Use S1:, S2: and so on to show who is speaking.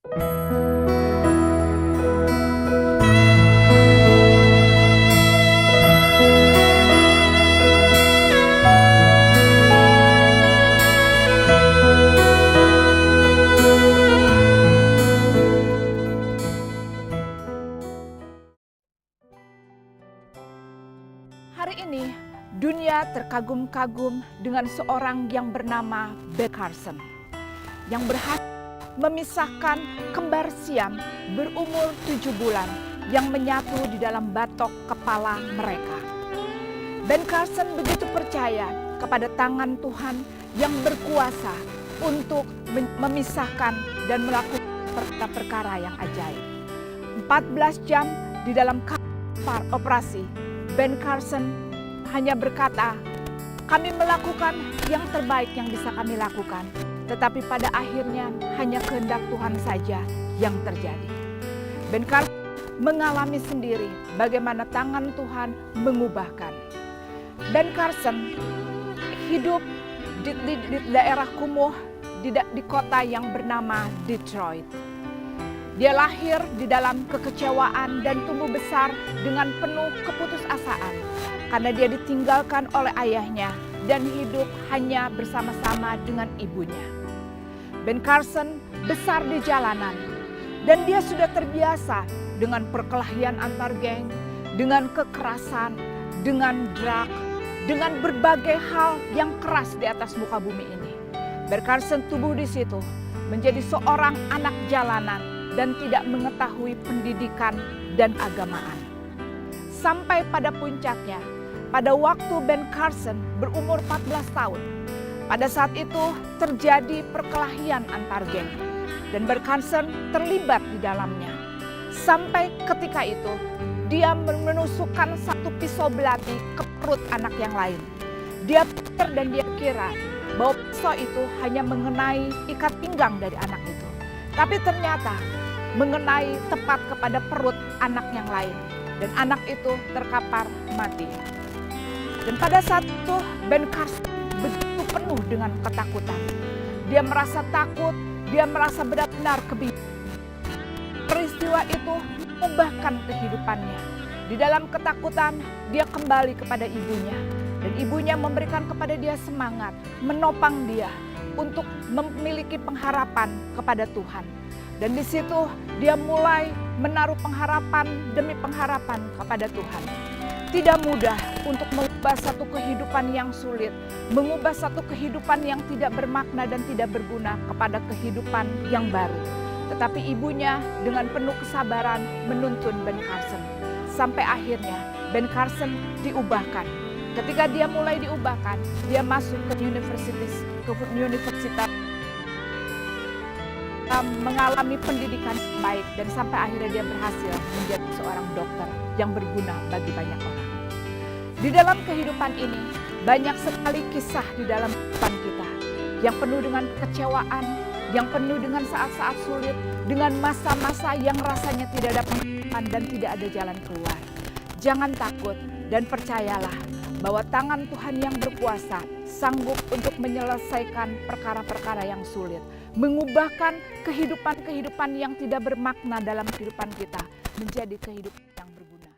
S1: Hari ini, dunia terkagum-kagum dengan seorang yang bernama Ben Carson, yang berhasil memisahkan kembar siam berumur 7 bulan yang menyatu di dalam batok kepala mereka. Ben Carson begitu percaya kepada tangan Tuhan yang berkuasa untuk memisahkan dan melakukan perkara-perkara yang ajaib. 14 jam di dalam kamar operasi, Ben Carson hanya berkata, kami melakukan yang terbaik yang bisa kami lakukan. Tetapi pada akhirnya hanya kehendak Tuhan saja yang terjadi. Ben Carson mengalami sendiri bagaimana tangan Tuhan mengubahkan. Ben Carson hidup di daerah kumuh di kota yang bernama Detroit. Dia lahir di dalam kekecewaan dan tumbuh besar dengan penuh keputusasaan karena dia ditinggalkan oleh ayahnya dan hidup hanya bersama-sama dengan ibunya. Ben Carson besar di jalanan dan dia sudah terbiasa dengan perkelahian antar geng, dengan kekerasan, dengan drug, dengan berbagai hal yang keras di atas muka bumi ini. Ben Carson tumbuh di situ menjadi seorang anak jalanan dan tidak mengetahui pendidikan dan agamaan. Sampai pada puncaknya, pada waktu Ben Carson berumur 14 tahun, pada saat itu terjadi perkelahian antar geng dan Ben Carson terlibat di dalamnya. Sampai ketika itu, dia menusukkan satu pisau belati ke perut anak yang lain. Dia pikir dan dia kira bahwa pisau itu hanya mengenai ikat pinggang dari anak itu. Tapi ternyata mengenai tepat kepada perut anak yang lain. Dan anak itu terkapar mati. Dan pada saat itu Ben Carson begitu penuh dengan ketakutan. Dia merasa takut, dia merasa benar-benar kebingungan. Peristiwa itu mengubahkan kehidupannya. Di dalam ketakutan dia kembali kepada ibunya. Dan ibunya memberikan kepada dia semangat, menopang dia untuk memiliki pengharapan kepada Tuhan. Dan di situ dia mulai menaruh pengharapan demi pengharapan kepada Tuhan. Tidak mudah untuk mengubah satu kehidupan yang sulit, mengubah satu kehidupan yang tidak bermakna dan tidak berguna kepada kehidupan yang baru. Tetapi ibunya dengan penuh kesabaran menuntun Ben Carson. Sampai akhirnya Ben Carson diubahkan. Ketika dia mulai diubahkan, dia masuk ke universitas mengalami pendidikan baik dan sampai akhirnya dia berhasil menjadi seorang dokter yang berguna bagi banyak orang. Di dalam kehidupan ini banyak sekali kisah di dalam kehidupan kita yang penuh dengan kekecewaan, yang penuh dengan saat-saat sulit, dengan masa-masa yang rasanya tidak ada pengharapan dan tidak ada jalan keluar. Jangan takut dan percayalah bahwa tangan Tuhan yang berkuasa sanggup untuk menyelesaikan perkara-perkara yang sulit. Mengubahkan kehidupan-kehidupan yang tidak bermakna dalam kehidupan kita menjadi kehidupan yang berguna.